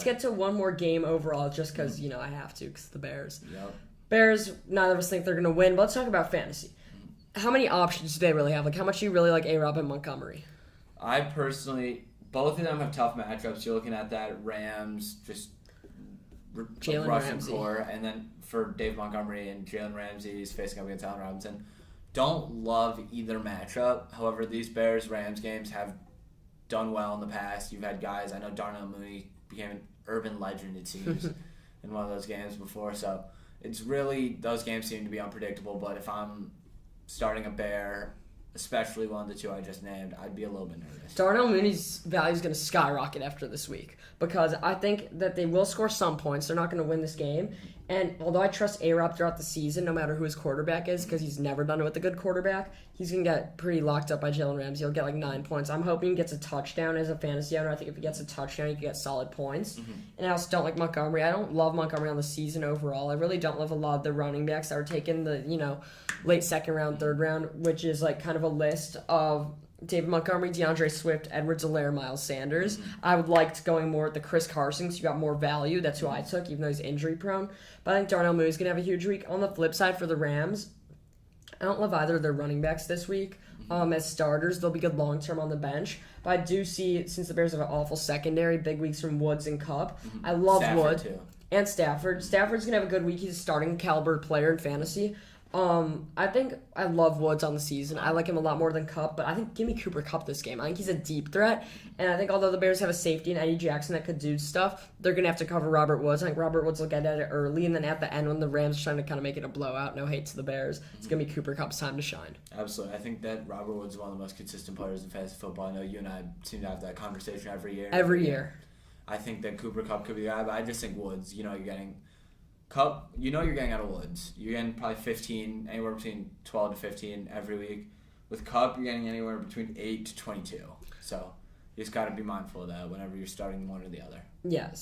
Let's get to one more game overall just because, I have to because the Bears. Yep. Bears, neither of us think they're going to win, but let's talk about fantasy. How many options do they really have? Like, how much do you really like A-Rob and Montgomery? I personally, both of them have tough matchups. You're looking at that Rams, just Jalen Russian Ramsey. core, and then for Dave Montgomery and Jalen Ramsey, he's facing up against Allen Robinson. Don't love either matchup. However, these Bears-Rams games have done well in the past. You've had guys, I know Darnell Mooney became an urban legend, it seems, in one of those games before. So it's really, those games seem to be unpredictable, but if I'm starting a Bear, especially one of the two I just named, I'd be a little bit nervous. Darnell Mooney's value is going to skyrocket after this week because I think that they will score some points. They're not going to win this game. And although I trust A-Rob throughout the season, no matter who his quarterback is, because he's never done it with a good quarterback, he's going to get pretty locked up by Jalen Ramsey. He'll get like 9 points. I'm hoping he gets a touchdown as a fantasy owner. I think if he gets a touchdown, he can get solid points. Mm-hmm. And I also don't like Montgomery. I don't love Montgomery on the season overall. I really don't love a lot of the running backs that are taken the, late second round, third round, which is like kind of a list of David Montgomery, DeAndre Swift, Edwards-Helaire, Miles Sanders. Mm-hmm. I would like to going more with the Chris Carson because you got more value. That's who I took, even though he's injury prone. But I think Darnell Mooney's going to have a huge week. On the flip side for the Rams, I don't love either of their running backs this week. As starters, they'll be good long-term on the bench. But I do see, since the Bears have an awful secondary, big weeks from Woods and Kupp. I love Stafford, Wood. too. And Stafford. Stafford's going to have a good week. He's a starting caliber player in fantasy. I think I love Woods on the season. I like him a lot more than Kupp, but I think give me Cooper Kupp this game. I think he's a deep threat, and I think although the Bears have a safety in Eddie Jackson that could do stuff, they're going to have to cover Robert Woods. I think Robert Woods will get at it early, and then at the end when the Rams are trying to kind of make it a blowout, no hate to the Bears, it's going to be Cooper Kupp's time to shine. Absolutely. I think that Robert Woods is one of the most consistent players in fantasy football. I know you and I seem to have that conversation every year. Every year. I think that Cooper Kupp could be the guy, but I just think Woods, you're getting Kupp, you're getting out of Woods. You're getting probably 15, anywhere between 12 to 15 every week. With Kupp, you're getting anywhere between 8 to 22. So you just got to be mindful of that whenever you're starting one or the other. Yes.